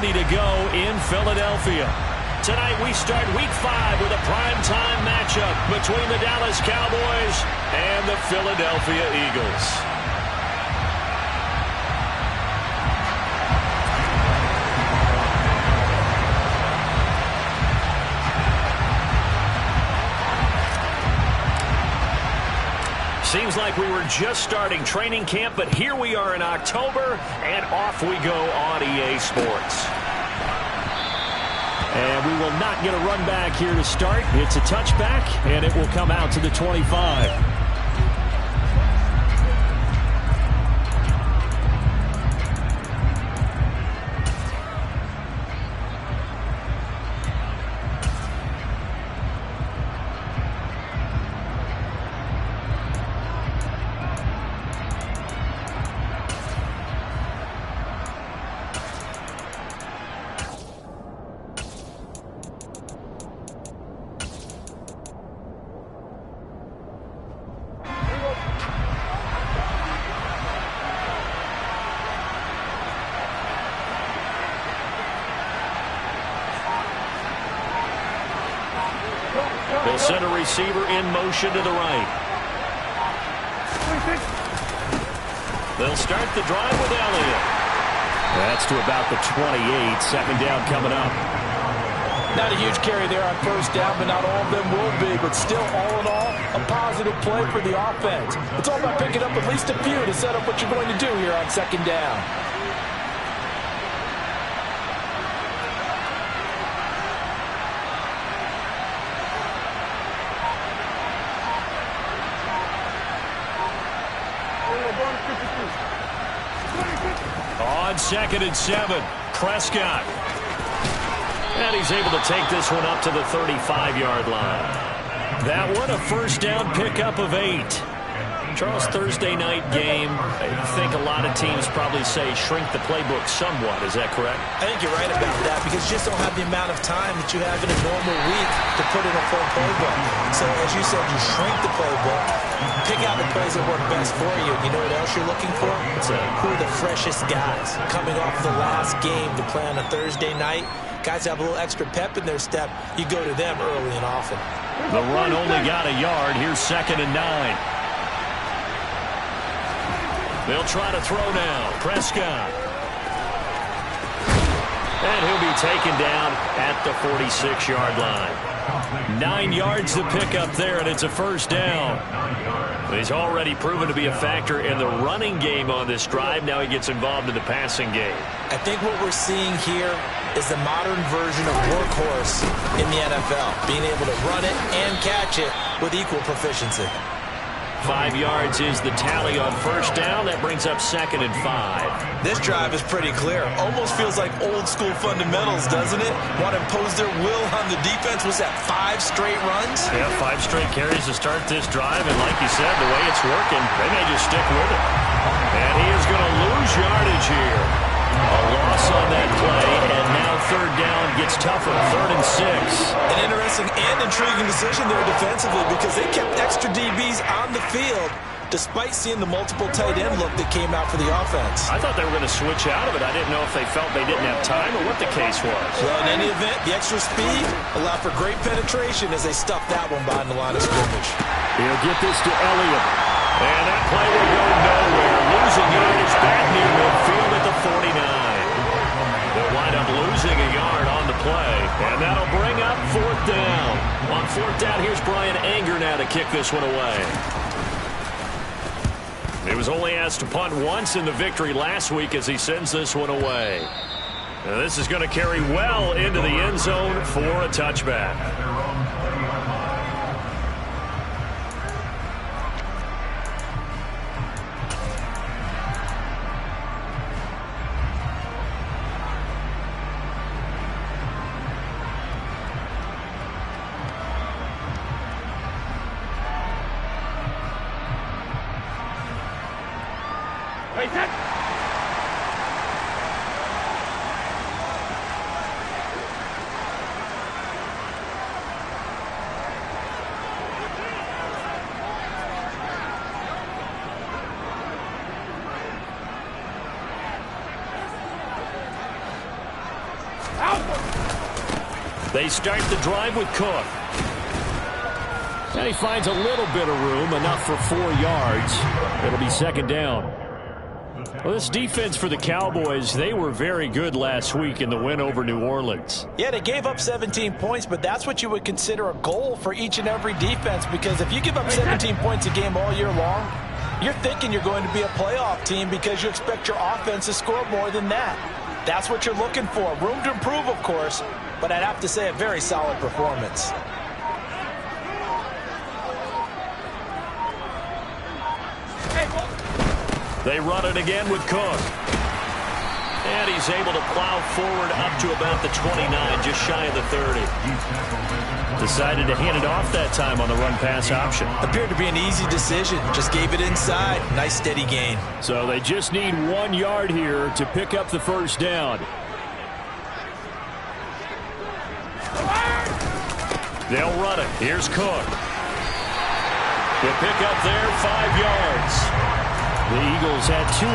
ready to go in Philadelphia. Tonight we start Week 5 with a primetime matchup between the Dallas Cowboys and the Philadelphia Eagles. Seems like we were just starting training camp, but here we are in October, and off we go on EA Sports. And we will not get a run back here to start. It's a touchback, and it will come out to the 25. They'll send a receiver in motion to the right. They'll start the drive with Elliott. That's to about the 28. Second down coming up. Not a huge carry there on first down, but not all of them will be. But still, all in all, a positive play for the offense. It's all about picking up at least a few to set up what you're going to do here on second down. On 2nd and 7, Prescott. And he's able to take this one up to the 35-yard line. That one a first down pickup of 8. Charles, Thursday night game, I think a lot of teams probably say shrink the playbook somewhat. Is that correct? I think you're right about that because you just don't have the amount of time that you have in a normal week to put in a full playbook. So, as you said, you shrink the playbook, pick out the plays that work best for you. You know what else you're looking for? Who are the freshest guys coming off the last game to play on a Thursday night? Guys have a little extra pep in their step. You go to them early and often. The run only got a yard. Here's 2nd and 9. They'll try to throw now. Prescott. And he'll be taken down at the 46-yard line. 9 yards to pick up there, and it's a first down. He's already proven to be a factor in the running game on this drive. Now he gets involved in the passing game. I think what we're seeing here is the modern version of workhorse in the NFL, being able to run it and catch it with equal proficiency. 5 yards is the tally on first down. That brings up 2nd and 5. This drive is pretty clear. Almost feels like old school fundamentals, doesn't it? Want to impose their will on the defense. Was that 5 straight runs? Yeah, 5 straight carries to start this drive. And like you said, the way it's working, they may just stick with it. And he is going to lose yardage here. A loss on that play, and now third down gets tougher. 3rd and 6. An interesting and intriguing decision there defensively because they kept extra DBs on the field despite seeing the multiple tight end look that came out for the offense. I thought they were going to switch out of it. I didn't know if they felt they didn't have time or what the case was. Well, in any event, the extra speed allowed for great penetration as they stuffed that one behind the line of scrimmage. He'll get this to Elliott. And that play will go nowhere. Losing yardage back near midfield at the 49. They'll wind up losing a yard on the play. And that'll bring up 4th down. On 4th down, here's Brian Anger now to kick this one away. He was only asked to punt once in the victory last week as he sends this one away. Now this is going to carry well into the end zone for a touchback. They start the drive with Cook. And he finds a little bit of room, enough for 4 yards. It'll be second down. Well, this defense for the Cowboys, they were very good last week in the win over New Orleans. Yeah, they gave up 17 points, but that's what you would consider a goal for each and every defense, because if you give up 17 points a game all year long, you're thinking you're going to be a playoff team because you expect your offense to score more than that. That's what you're looking for. Room to improve, of course, but I'd have to say a very solid performance. They run it again with Cook. And he's able to plow forward up to about the 29, just shy of the 30. Decided to hand it off that time on the run-pass option. Appeared to be an easy decision. Just gave it inside. Nice steady gain. So they just need 1 yard here to pick up the first down. They'll run it. Here's Cook. The pick up there, 5 yards. The Eagles had 2-2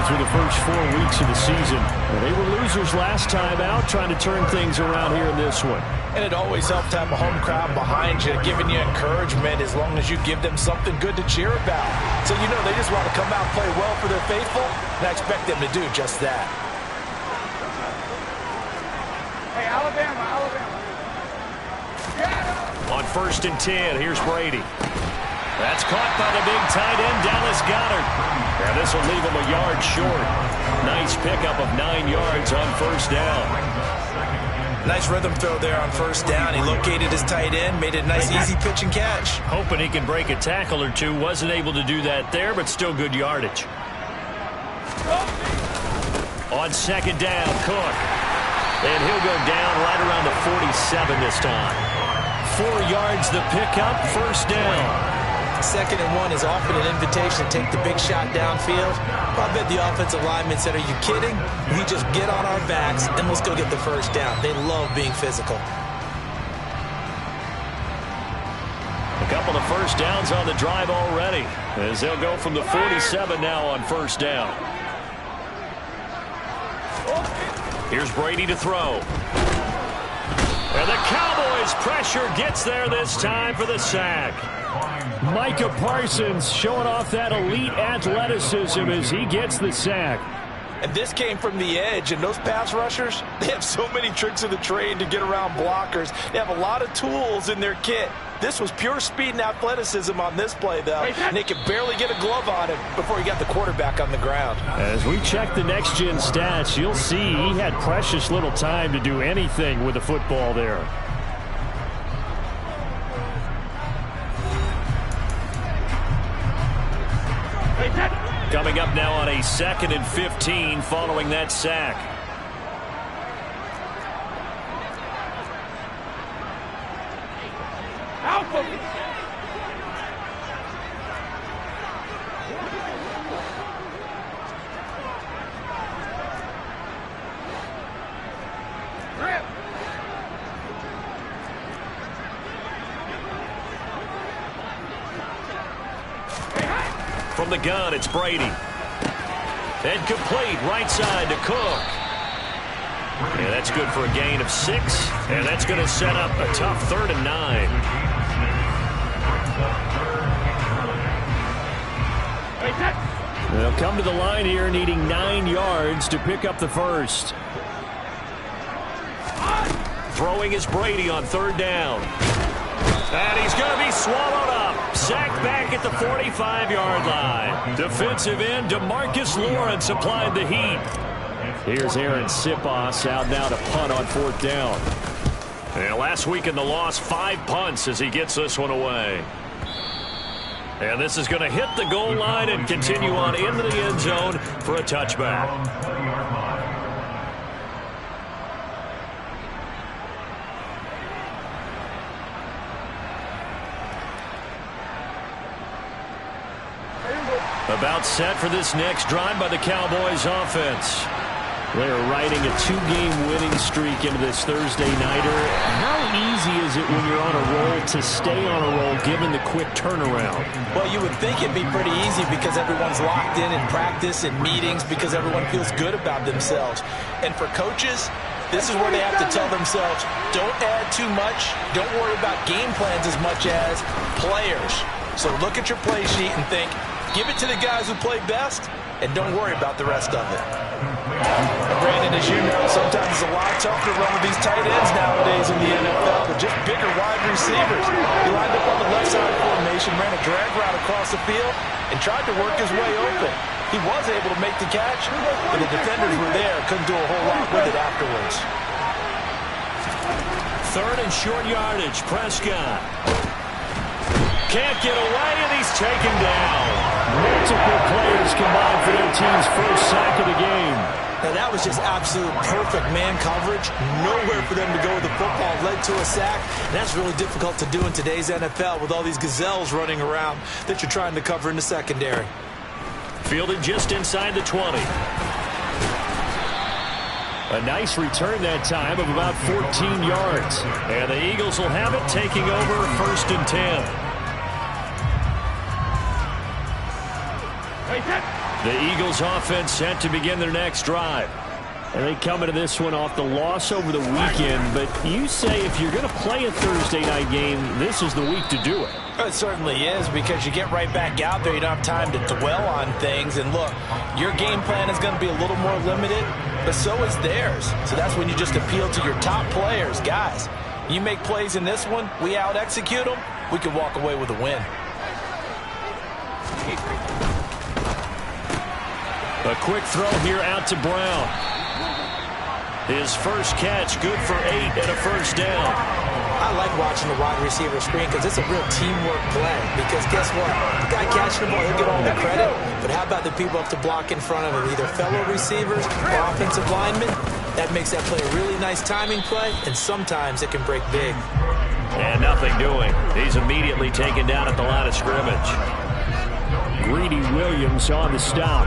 through the first 4 weeks of the season. They were losers last time out, trying to turn things around here in this one. And it always helps to have a home crowd behind you, giving you encouragement as long as you give them something good to cheer about. So you know they just want to come out and play well for their faithful, and I expect them to do just that. Hey, Alabama. On 1st and 10, here's Brady. That's caught by the big tight end, Dallas Goedert. And this will leave him a yard short. Nice pickup of 9 yards on first down. Nice rhythm throw there on first down. He located his tight end, made it a nice, easy pitch and catch. Hoping he can break a tackle or two. Wasn't able to do that there, but still good yardage. On second down, Cook. And he'll go down right around the 47 this time. 4 yards the pickup, first down. 2nd and 1 is often an invitation to take the big shot downfield. I bet the offensive lineman said, are you kidding? We just get on our backs and let's go get the first down. They love being physical. A couple of first downs on the drive already, as they'll go from the 47 now on first down. Here's Brady to throw. And the Cowboys pressure gets there this time for the sack. Micah Parsons showing off that elite athleticism as he gets the sack. And this came from the edge, and those pass rushers, they have so many tricks of the trade to get around blockers. They have a lot of tools in their kit. This was pure speed and athleticism on this play, though, and they could barely get a glove on him before he got the quarterback on the ground. As we check the next-gen stats, you'll see he had precious little time to do anything with the football there. Coming up now on a 2nd and 15 following that sack. From the gun, it's Brady. And complete, right side to Cook. And that's good for a gain of 6. And that's going to set up a tough 3rd and 9. They'll come to the line here needing 9 yards to pick up the first. Throwing is Brady on 3rd down. And he's going to be swallowed up. Sacked back at the 45-yard line. Defensive end DeMarcus Lawrence applied the heat. Here's Aaron Sipos out now to punt on 4th down. And last week in the loss, 5 punts as he gets this one away. And this is going to hit the goal line and continue on into the end zone for a touchback. About set for this next drive by the Cowboys offense. They're riding a 2-game winning streak into this Thursday nighter. How easy is it when you're on a roll to stay on a roll given the quick turnaround? Well, you would think it'd be pretty easy because everyone's locked in practice and meetings because everyone feels good about themselves. And for coaches, this is where they have to tell themselves, don't add too much. Don't worry about game plans as much as players. So look at your play sheet and think, give it to the guys who play best, and don't worry about the rest of it. And Brandon, as you know, sometimes it's a lot tougher to run with these tight ends nowadays in the NFL with just bigger wide receivers. He lined up on the left side formation, ran a drag route across the field, and tried to work his way open. He was able to make the catch, but the defenders were there, couldn't do a whole lot with it afterwards. Third and short yardage, Prescott. Can't get away, and he's taken down. Multiple players combined for their team's first sack of the game. Now that was just absolute perfect man coverage. Nowhere for them to go with the football. Led to a sack. And that's really difficult to do in today's NFL with all these gazelles running around that you're trying to cover in the secondary. Fielded just inside the 20. A nice return that time of about 14 yards. And the Eagles will have it, taking over 1st and 10. The Eagles offense set to begin their next drive. And they come into this one off the loss over the weekend. But you say if you're going to play a Thursday night game, this is the week to do it. It certainly is, because you get right back out there. You don't have time to dwell on things. And look, your game plan is going to be a little more limited, but so is theirs. So that's when you just appeal to your top players. Guys, you make plays in this one, we out-execute them, we can walk away with a win. A quick throw here out to Brown. His first catch, good for 8 and a first down. I like watching the wide receiver screen because it's a real teamwork play. Because guess what? The guy catching the ball, he'll get all the credit. But how about the people up to block in front of him? Either fellow receivers or offensive linemen. That makes that play a really nice timing play, and sometimes it can break big. And nothing doing. He's immediately taken down at the line of scrimmage. Greedy Williams on the stop.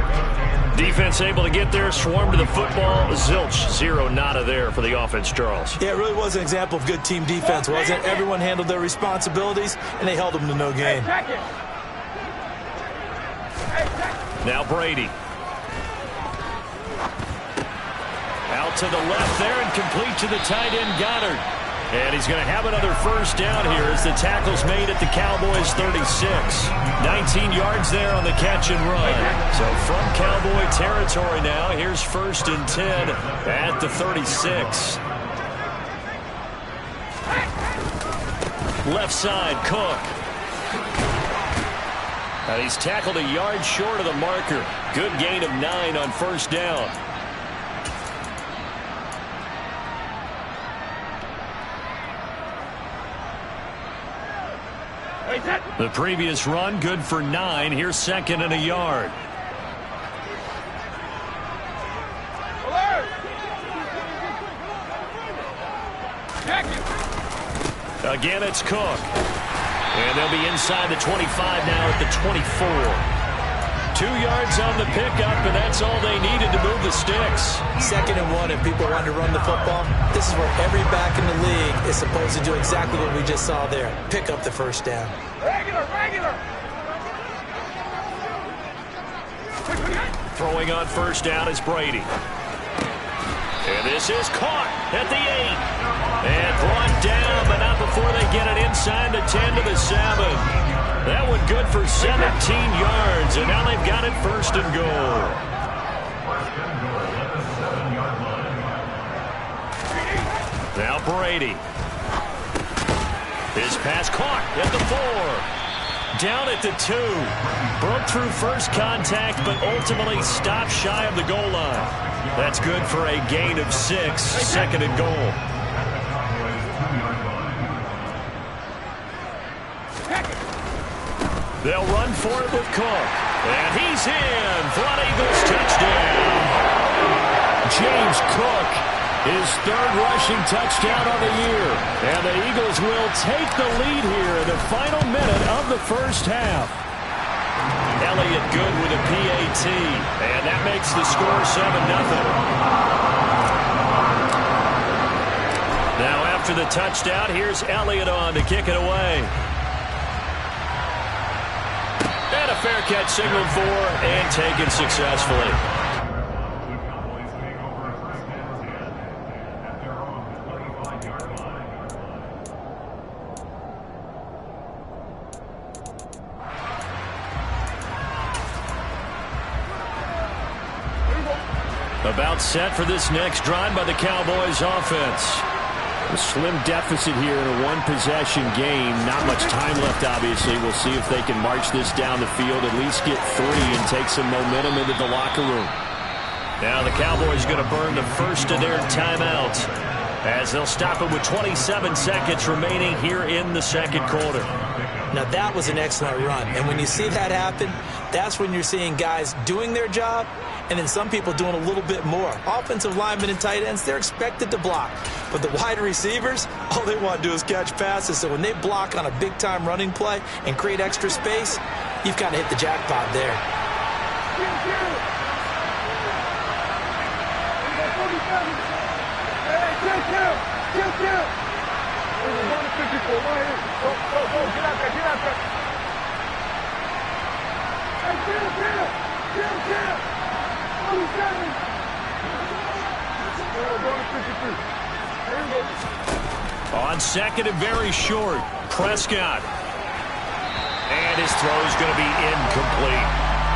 Defense able to get there, swarm to the football. Zilch, 0 nada there for the offense, Charles. Yeah, it really was an example of good team defense, wasn't it? Everyone handled their responsibilities, and they held them to no gain. Now Brady. Out to the left there and complete to the tight end, Goddard. And he's going to have another first down here as the tackle's made at the Cowboys' 36. 19 yards there on the catch and run. So from Cowboy territory now, here's 1st and 10 at the 36. Left side, Cook. And he's tackled a yard short of the marker. Good gain of 9 on first down. The previous run, good for 9. Here's 2nd and a yard. Again, it's Cook. And they'll be inside the 25 now at the 24. 2 yards on the pickup, and that's all they needed to move the sticks. 2nd and 1, if people want to run the football, this is where every back in the league is supposed to do exactly what we just saw there. Pick up the first down. Regular. Throwing on first down is Brady. And this is caught at the 8. And brought down, but not before they get it inside the 10 to the 7. That one good for 17 yards, and now they've got it 1st and goal. Now Brady. His pass caught at the 4. Down at the 2. Broke through first contact, but ultimately stopped shy of the goal line. That's good for a gain of 6, 2nd and goal. They'll run for it with Cook. And he's in for an Eagles touchdown. James Cook, his 3rd rushing touchdown on the year. And the Eagles will take the lead here in the final minute of the first half. Elliott good with a PAT. And that makes the score 7-0. Now after the touchdown, here's Elliott on to kick it away. And a fair catch signaled for and taken successfully. About set for this next drive by the Cowboys offense. A slim deficit here in a one-possession game. Not much time left, obviously. We'll see if they can march this down the field, at least get 3 and take some momentum into the locker room. Now the Cowboys going to burn the first of their timeouts as they'll stop it with 27 seconds remaining here in the second quarter. Now that was an excellent run, and when you see that happen, that's when you're seeing guys doing their job and then some people doing a little bit more. Offensive linemen and tight ends, they're expected to block. But the wide receivers, all they want to do is catch passes. So when they block on a big-time running play and create extra space, you've kind of hit the jackpot there. On second and very short, Prescott. And his throw is going to be incomplete.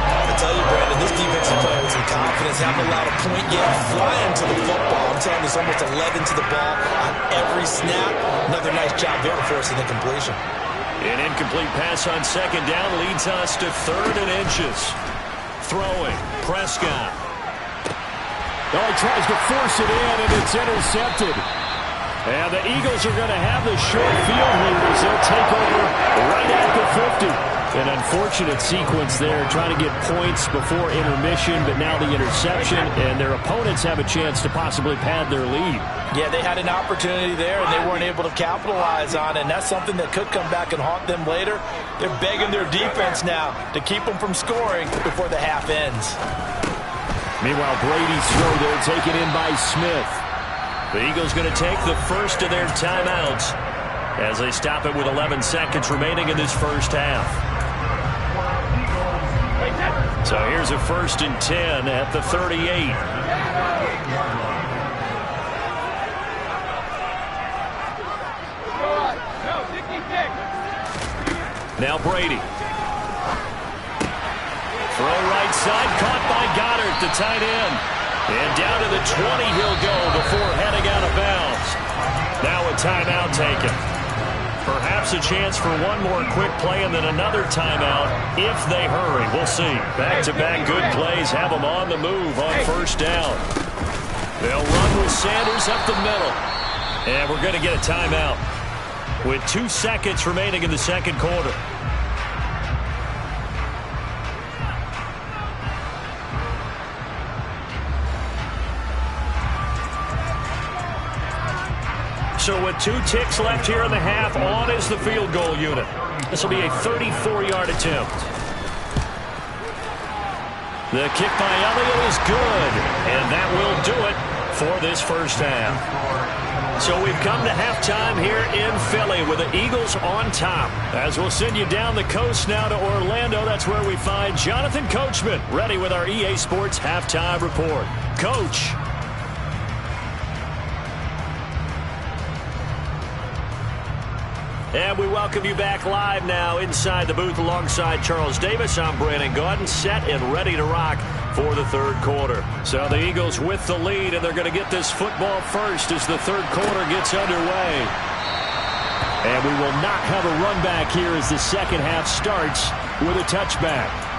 I tell you, Brandon, this defensive player with some confidence, haven't allowed a point yet, flying to the football. I'm telling you, there's almost 11 to the ball on every snap. Another nice job there for forcing the completion. An incomplete pass on second down leads us to 3rd and inches. Throwing, Prescott. Oh, he tries to force it in, and it's intercepted. And the Eagles are going to have the short field here as they'll take over right at the 50. An unfortunate sequence there, trying to get points before intermission, but now the interception, and their opponents have a chance to possibly pad their lead. Yeah, they had an opportunity there, and they weren't able to capitalize on it, and that's something that could come back and haunt them later. They're begging their defense now to keep them from scoring before the half ends. Meanwhile, Brady's throw there taken in by Smith. The Eagles going to take the first of their timeouts as they stop it with 11 seconds remaining in this first half. So here's a 1st and 10 at the 38. Now Brady. Throw right side, caught by Goddard, the tight end. And down to the 20 he'll go before heading out of bounds. Now a timeout taken. Perhaps a chance for one more quick play and then another timeout if they hurry. We'll see. Back-to-back good plays have them on the move on 1st down. They'll run with Sanders up the middle. And we're going to get a timeout with 2 seconds remaining in the second quarter. So with 2 ticks left here in the half, on is the field goal unit. This will be a 34-yard attempt. The kick by Elliott is good, and that will do it for this first half. So we've come to halftime here in Philly with the Eagles on top. As we'll send you down the coast now to Orlando, that's where we find Jonathan Coachman ready with our EA Sports halftime report. Coach. And we welcome you back live now inside the booth alongside Charles Davis. I'm Brandon Gaudin, set and ready to rock for the third quarter. So the Eagles with the lead, and they're going to get this football first as the third quarter gets underway. And we will not have a run back here as the second half starts with a touchback.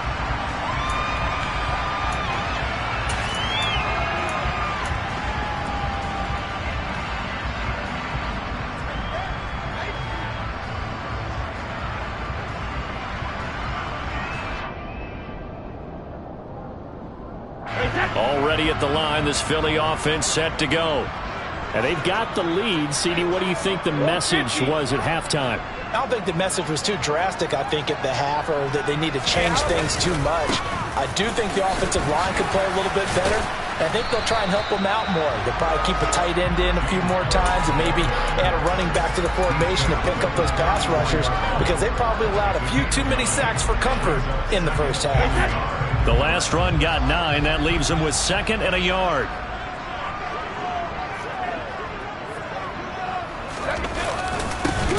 Already at the line, this Philly offense set to go. And they've got the lead. CD, what do you think the message was at halftime? I don't think the message was too drastic, I think, at the half, or that they need to change things too much. I do think the offensive line could play a little bit better. I think they'll try and help them out more. They'll probably keep a tight end in a few more times and maybe add a running back to the formation to pick up those pass rushers, because they probably allowed a few too many sacks for comfort in the first half. The last run got 9. That leaves them with 2nd and a yard.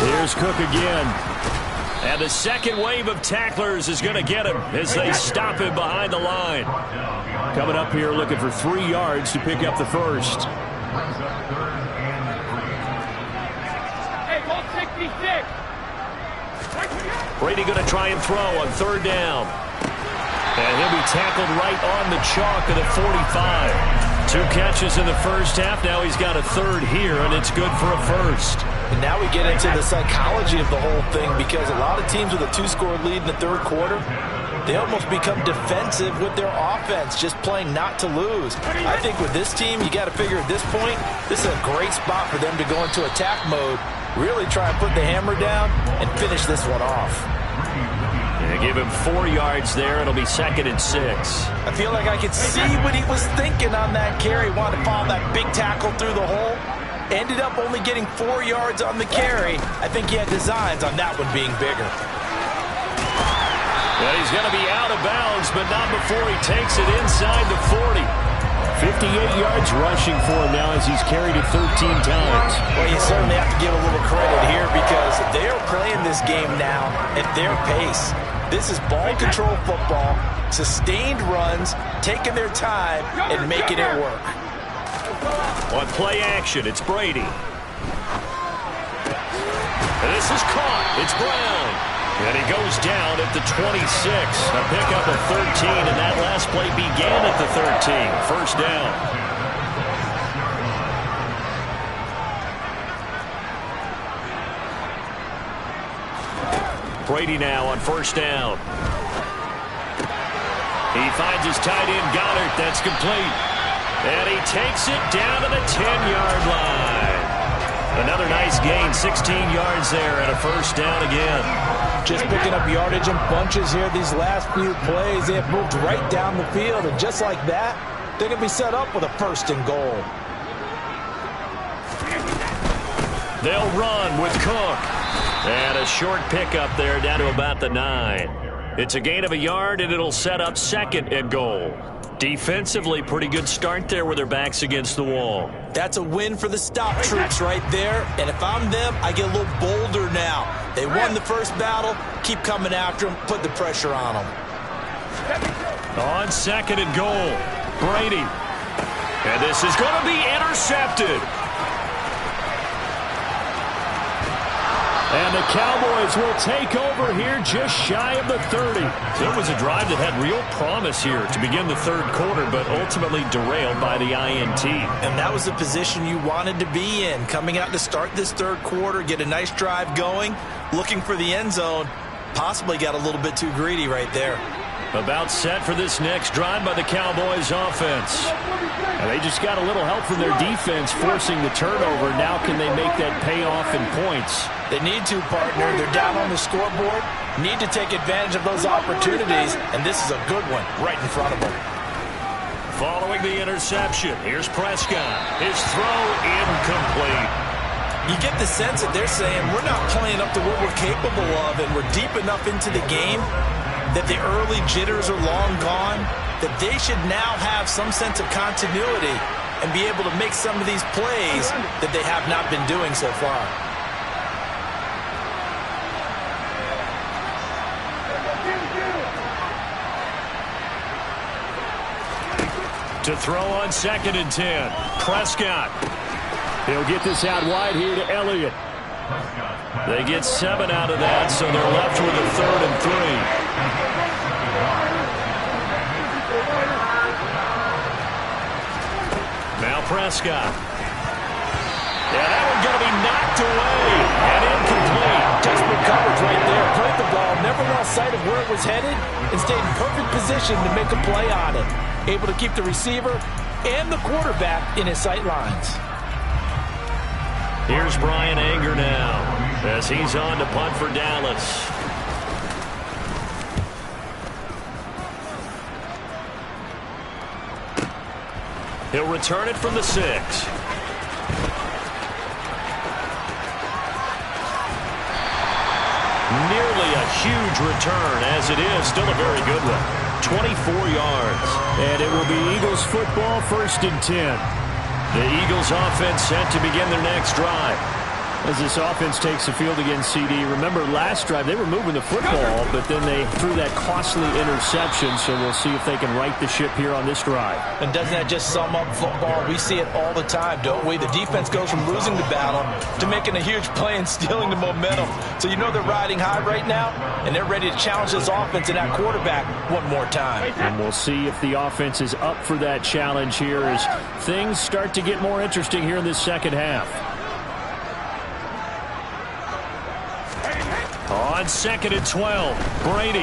Here's Cook again. And the second wave of tacklers is going to get him as they stop him behind the line. Coming up here looking for 3 yards to pick up the first. Hey, hold 66. Brady going to try and throw on third down. And he'll be tackled right on the chalk at the 45. 2 catches in the first half. Now he's got a third here, and it's good for a first. And now we get into the psychology of the whole thing, because a lot of teams with a 2-score lead in the third quarter, they almost become defensive with their offense, just playing not to lose. I think with this team, you got to figure at this point, this is a great spot for them to go into attack mode, really try and put the hammer down and finish this one off. They give him 4 yards there. It'll be 2nd and 6. I feel like I could see what he was thinking on that carry. Wanted to follow that big tackle through the hole. Ended up only getting 4 yards on the carry. I think he had designs on that one being bigger. Well, he's going to be out of bounds, but not before he takes it inside the 40. 58 yards rushing for him now as he's carried it 13 times. Well, you certainly have to give a little credit here, because they are playing this game now at their pace. This is ball control football, sustained runs, taking their time and making it work. On play action, it's Brady. And this is caught. It's Brown. And he goes down at the 26. A pickup of 13, and that last play began at the 13. First down. Brady now on first down. He finds his tight end, Goddard. That's complete. And he takes it down to the 10-yard line. Another nice gain, 16 yards there, and a first down again. Just picking up yardage in bunches here these last few plays. They have moved right down the field, and just like that, they're going to be set up with a first and goal. They'll run with Cook. And a short pickup there down to about the 9. It's a gain of a yard, and it'll set up 2nd and goal. Defensively, pretty good start there with their backs against the wall. That's a win for the stop troops right there. And if I'm them, I get a little bolder now. They won the first battle. Keep coming after them. Put the pressure on them. On 2nd and goal, Brady. And this is going to be intercepted. And the Cowboys will take over here just shy of the 30. So it was a drive that had real promise here to begin the third quarter, but ultimately derailed by the INT. And that was the position you wanted to be in. Coming out to start this third quarter, get a nice drive going, looking for the end zone. Possibly got a little bit too greedy right there. About set for this next drive by the Cowboys offense. And they just got a little help from their defense forcing the turnover. Now can they make that payoff in points? They need to, partner. They're down on the scoreboard. Need to take advantage of those opportunities, and this is a good one right in front of them. Following the interception, here's Prescott. His throw incomplete. You get the sense that they're saying we're not playing up to what we're capable of, and we're deep enough into the game that the early jitters are long gone, that they should now have some sense of continuity and be able to make some of these plays that they have not been doing so far. To throw on 2nd and 10, Prescott. He'll get this out wide here to Elliott. They get 7 out of that, so they're left with a 3rd and 3. Now Prescott. Yeah, that one's going to be knocked away and incomplete. Textbook coverage right there. Played the ball, never lost sight of where it was headed, and stayed in perfect position to make a play on it. Able to keep the receiver and the quarterback in his sight lines. Here's Brian Anger now as he's on to punt for Dallas. He'll return it from the 6. Nearly a huge return, as it is still a very good one. 24 yards. And it will be Eagles football, 1st and 10. The Eagles offense set to begin their next drive. As this offense takes the field against CD. Remember, last drive, they were moving the football, but then they threw that costly interception, so we'll see if they can right the ship here on this drive. And doesn't that just sum up football? We see it all the time, don't we? The defense goes from losing the battle to making a huge play and stealing the momentum. So you know they're riding high right now, and they're ready to challenge this offense and that quarterback one more time. And we'll see if the offense is up for that challenge here as things start to get more interesting here in this second half. On 2nd and 12, Brady.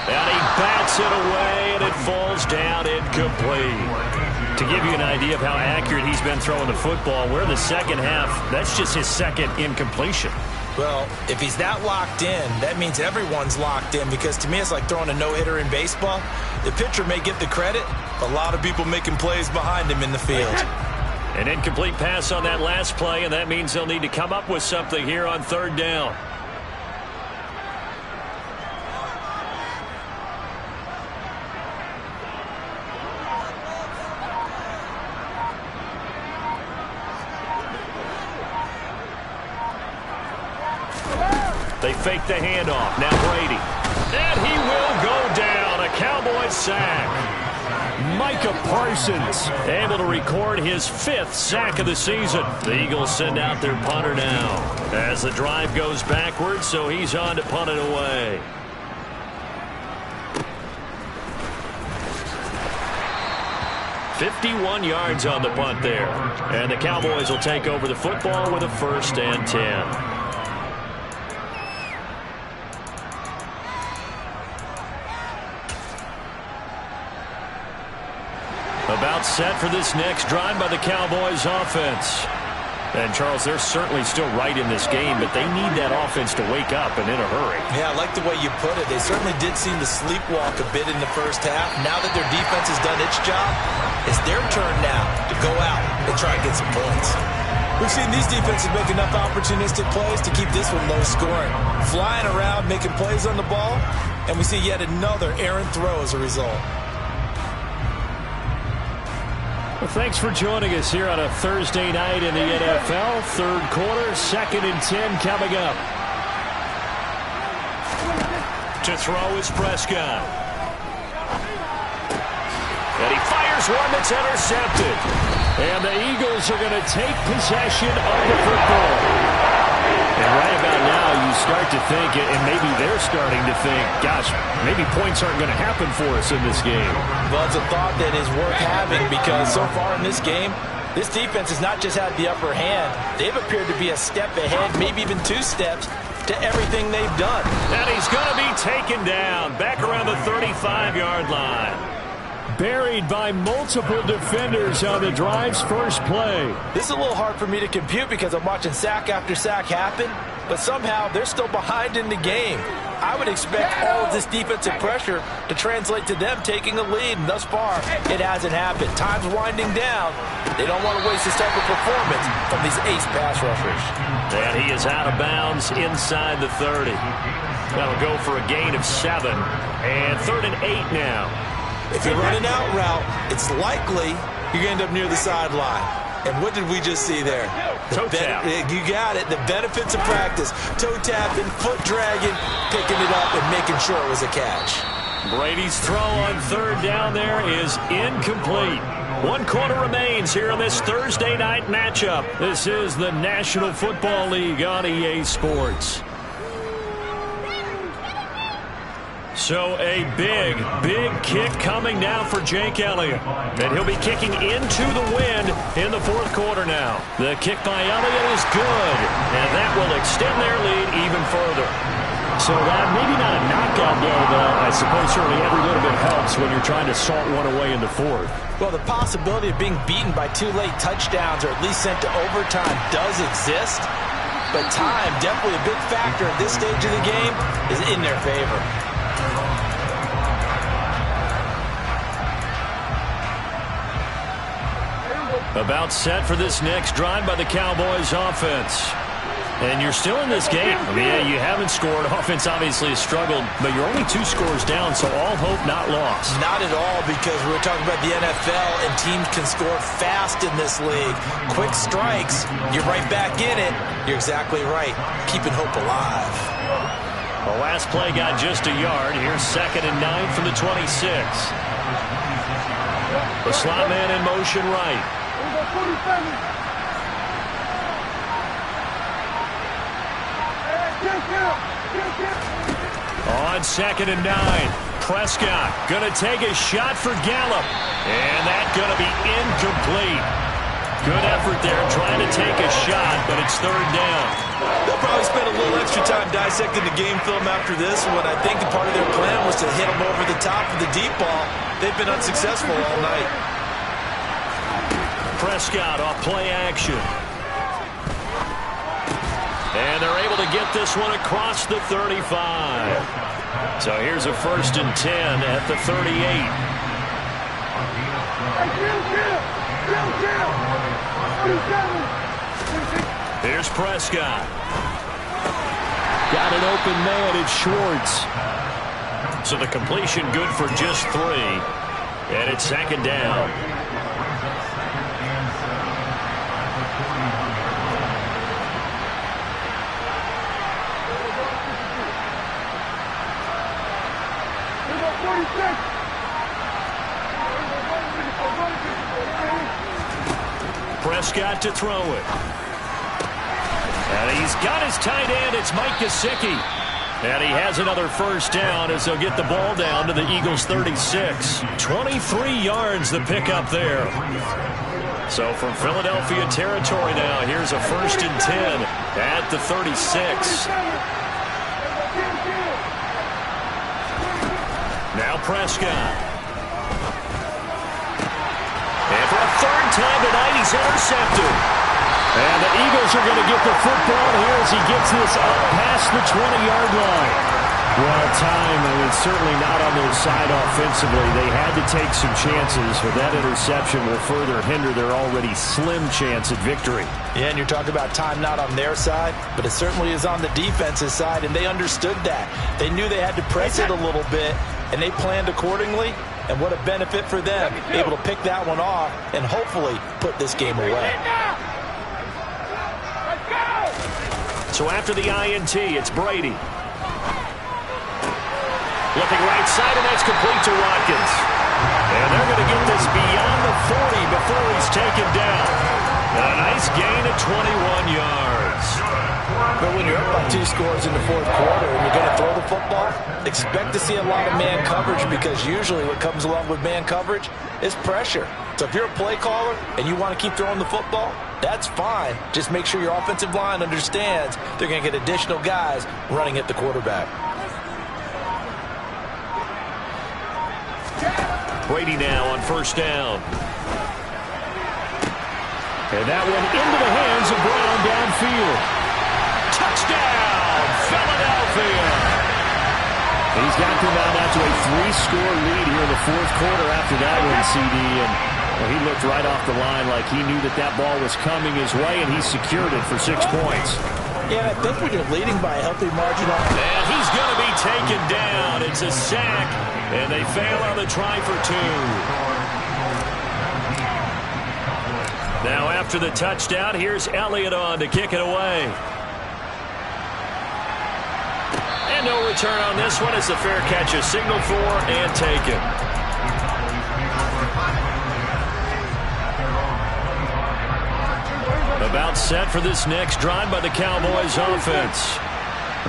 And he bats it away, and it falls down incomplete. To give you an idea of how accurate he's been throwing the football, we're in the second half. That's just his second incompletion. Well, if he's that locked in, that means everyone's locked in, because to me it's like throwing a no-hitter in baseball. The pitcher may get the credit, but a lot of people making plays behind him in the field. An incomplete pass on that last play, and that means they'll need to come up with something here on 3rd down. They fake the handoff. Now Brady. And he will go down. A Cowboys sack. Micah Parsons able to record his 5th sack of the season. The Eagles send out their punter now as the drive goes backwards, so he's on to punt it away. "51 yards on the punt there. And the Cowboys will take over the football with a 1st and 10. About set for this next drive by the Cowboys offense. And, Charles, they're certainly still right in this game, but they need that offense to wake up and in a hurry. Yeah, I like the way you put it. They certainly did seem to sleepwalk a bit in the first half. Now that their defense has done its job, it's their turn now to go out and try and get some points. We've seen these defenses make enough opportunistic plays to keep this one low scoring. Flying around, making plays on the ball, and we see yet another errant throw as a result. Well, thanks for joining us here on a Thursday night in the NFL. 3rd quarter, 2nd and 10 coming up. To throw is Prescott. And he fires one that's intercepted. And the Eagles are going to take possession of the football. And right about now, you start to think, and maybe they're starting to think, gosh, maybe points aren't going to happen for us in this game. Well, it's a thought that is worth having, because so far in this game, this defense has not just had the upper hand. They've appeared to be a step ahead, maybe even 2 steps, to everything they've done. And he's going to be taken down back around the 35-yard line. Buried by multiple defenders on the drive's first play. This is a little hard for me to compute because I'm watching sack after sack happen, but somehow they're still behind in the game. I would expect all of this defensive pressure to translate to them taking a lead, and thus far, it hasn't happened. Time's winding down. They don't want to waste this type of performance from these ace pass rushers. And he is out of bounds inside the 30. That'll go for a gain of 7. And 3rd and 8 now. If you're running out route, it's likely you're going to end up near the sideline. And what did we just see there? Toe tap. You got it. The benefits of practice. Toe tapping, foot dragging, picking it up, and making sure it was a catch. Brady's throw on 3rd down there is incomplete. 1 quarter remains here in this Thursday night matchup. This is the National Football League on EA Sports. So a big, big kick coming now for Jake Elliott. And he'll be kicking into the wind in the 4th quarter now. The kick by Elliott is good. And that will extend their lead even further. So that maybe not a knockout blow, but I suppose certainly every little bit helps when you're trying to salt one away in the 4th. Well, the possibility of being beaten by 2 late touchdowns or at least sent to overtime does exist. But time, definitely a big factor at this stage of the game, is in their favor. About set for this next drive by the Cowboys offense. And you're still in this game. I mean, yeah, you haven't scored. Offense obviously has struggled, but you're only 2 scores down, so all hope not lost. Not at all, because we're talking about the NFL, and teams can score fast in this league. Quick strikes, you're right back in it. You're exactly right. Keeping hope alive. The last play got just a yard. Here's 2nd and 9 from the 26. The slot man in motion right. On 2nd and 9, Prescott going to take a shot for Gallup. And that's going to be incomplete. Good effort there trying to take a shot, but it's 3rd down. They'll probably spend a little extra time dissecting the game film after this one. I think the part of their plan was to hit them over the top of the deep ball. They've been unsuccessful all night. Prescott off play action. And they're able to get this one across the 35. So here's a 1st and 10 at the 38. Here's Prescott. Got an open man, it's Schwartz. So the completion good for just 3. And it's 2nd down. Prescott to throw it. And he's got his tight end. It's Mike Gesicki. And he has another 1st down as they'll get the ball down to the Eagles' 36. 23 yards the pickup there. So from Philadelphia territory now, here's a 1st and 10 at the 36. Now Prescott. And for a 3rd time tonight, he's intercepted. And the Eagles are going to get the football here as he gets this up past the 20-yard line. Well, time, I mean, certainly not on their side offensively. They had to take some chances, but that interception will further hinder their already slim chance at victory. Yeah, and you're talking about time not on their side, but it certainly is on the defense's side, and they understood that. They knew they had to press it a little bit, and they planned accordingly. And what a benefit for them, able to pick that one off and hopefully put this game away. So after the INT, it's Brady. Looking right side, and that's complete to Watkins. And they're going to get this beyond the 40 before he's taken down. A nice gain of 21 yards. But when you're up by 2 scores in the 4th quarter and you're going to throw the football, expect to see a lot of man coverage, because usually what comes along with man coverage is pressure. So if you're a play caller and you want to keep throwing the football, that's fine. Just make sure your offensive line understands they're going to get additional guys running at the quarterback. Brady now on 1st down. And that one into the hands of Brown downfield. Touchdown, Philadelphia. He's got them out to a 3-score lead here in the 4th quarter after that one, CD. And well, he looked right off the line like he knew that that ball was coming his way, and he secured it for 6 points. Yeah, I think when you're leading by a healthy margin on... And he's going to be taken down. It's a sack, and they fail on the try for 2. Now after the touchdown, here's Elliott on to kick it away. And no return on this one. It's a fair catch, a signal for, and taken. About set for this next drive by the Cowboys offense.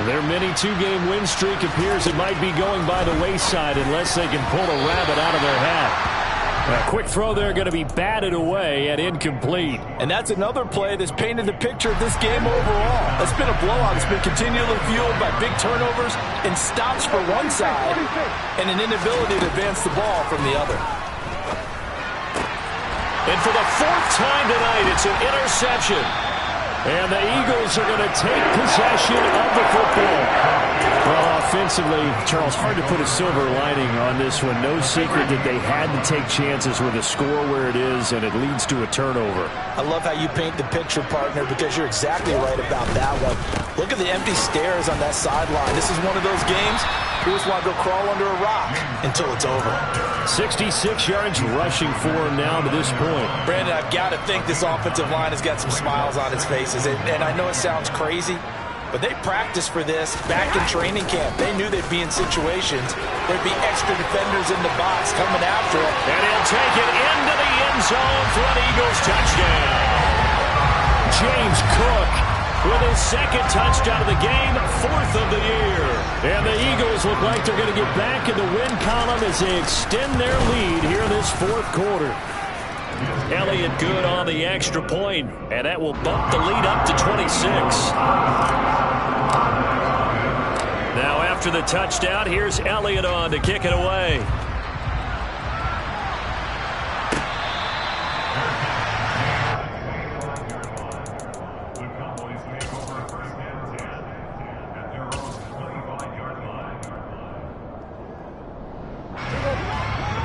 Their mini 2-game win streak appears it might be going by the wayside unless they can pull a rabbit out of their hat. A quick throw there going to be batted away and incomplete. And that's another play that's painted the picture of this game overall. It's been a blowout. It's been continually fueled by big turnovers and stops for one side and an inability to advance the ball from the other. And for the 4th time tonight, it's an interception. And the Eagles are going to take possession of the football. Well, offensively, Charles, hard to put a silver lining on this one. No secret that they had to take chances with a score where it is, and it leads to a turnover. I love how you paint the picture, partner, because you're exactly right about that one. Look at the empty stares on that sideline. This is one of those games you just want to go crawl under a rock until it's over. 66 yards rushing for him now to this point. Brandon, I've got to think this offensive line has got some smiles on its faces. And I know it sounds crazy, but they practiced for this back in training camp. They knew they'd be in situations. There'd be extra defenders in the box coming after it. And he'll take it into the end zone for an Eagles touchdown. James Cook with his second touchdown of the game, 4th of the year. And the Eagles look like they're going to get back in the win column as they extend their lead here in this 4th quarter. Elliott good on the extra point, and that will bump the lead up to 26. Now after the touchdown, here's Elliott on to kick it away.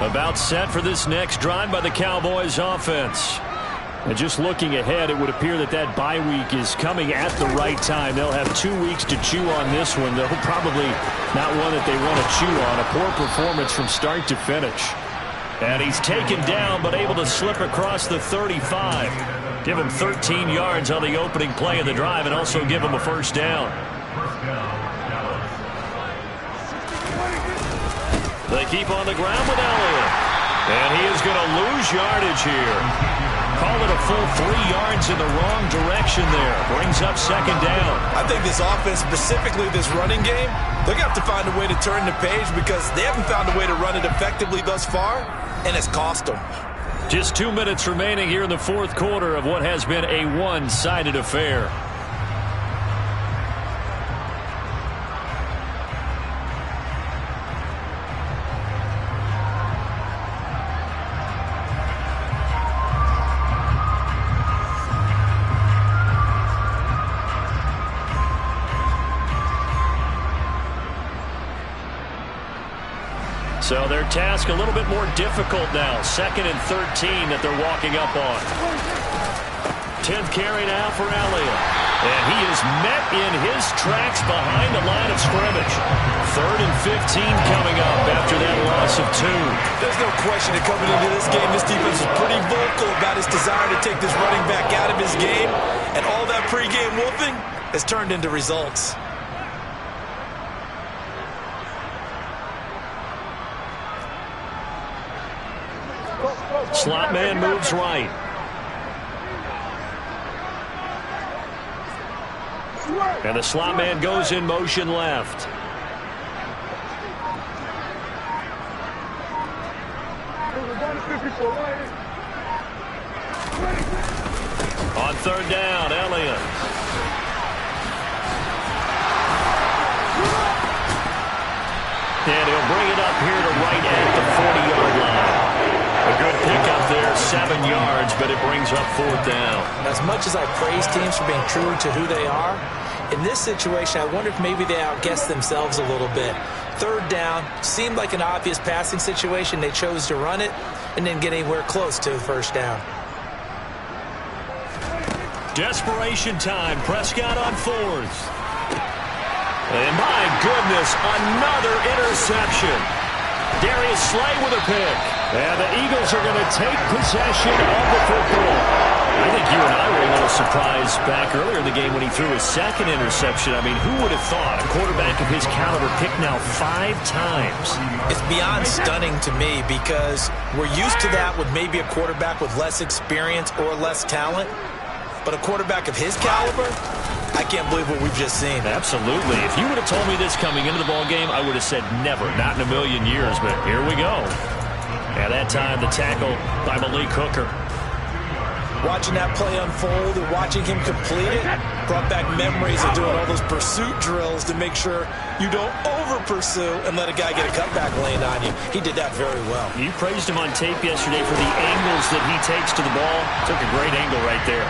About set for this next drive by the Cowboys offense. And just looking ahead, it would appear that that bye week is coming at the right time. They'll have 2 weeks to chew on this one, though probably not one that they want to chew on. A poor performance from start to finish. And he's taken down, but able to slip across the 35. Give him 13 yards on the opening play of the drive and also give him a first down. They keep on the ground with Elliott. And he is going to lose yardage here. Call it a full 3 yards in the wrong direction there. Brings up second down. I think this offense, specifically this running game, they're going to have to find a way to turn the page because they haven't found a way to run it effectively thus far, and it's cost them. Just 2 minutes remaining here in the 4th quarter of what has been a one-sided affair. So their task a little bit more difficult now. 2nd and 13 that they're walking up on. 10th carry now for Elliott. And he is met in his tracks behind the line of scrimmage. 3rd and 15 coming up after that loss of 2. There's no question that coming into this game, this defense is pretty vocal about its desire to take this running back out of his game. And all that pregame wolfing has turned into results. Slot man moves right. And the slot man goes in motion left. On 3rd down, Elliott. And he'll bring it up here to right at the 40-yard line. A good pickup there, 7 yards, but it brings up 4th down. As much as I praise teams for being true to who they are, in this situation, I wonder if maybe they outguessed themselves a little bit. 3rd down, seemed like an obvious passing situation. They chose to run it and didn't get anywhere close to the 1st down. Desperation time. Prescott on 4th. And my goodness, another interception. Darius Slay with a pick. And the Eagles are going to take possession of the football. I think you and I were a little surprised back earlier in the game when he threw his 2nd interception. I mean, who would have thought a quarterback of his caliber picked now 5 times? It's beyond stunning to me because we're used to that with maybe a quarterback with less experience or less talent. But a quarterback of his caliber, I can't believe what we've just seen. Absolutely. If you would have told me this coming into the ball game, I would have said never, not in a million years. But here we go. And that time, the tackle by Malik Hooker. Watching that play unfold and watching him complete it brought back memories of doing all those pursuit drills to make sure you don't over-pursue and let a guy get a cutback lane on you. He did that very well. You praised him on tape yesterday for the angles that he takes to the ball. Took a great angle right there.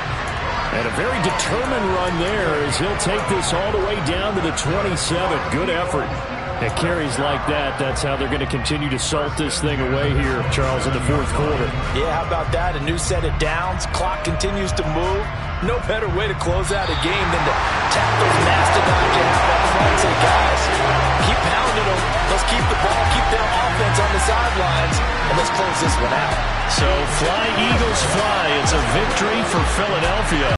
And a very determined run there as he'll take this all the way down to the 27. Good effort. And carries like that, that's how they're going to continue to salt this thing away here, Charles, in the fourth quarter. Yeah, how about that? A new set of downs. Clock continues to move. No better way to close out a game than to tap those mastodon down up front and say, guys, keep pounding them. Let's keep the ball, keep their offense on the sidelines, and let's close this one out. So fly, Eagles, fly. It's a victory for Philadelphia.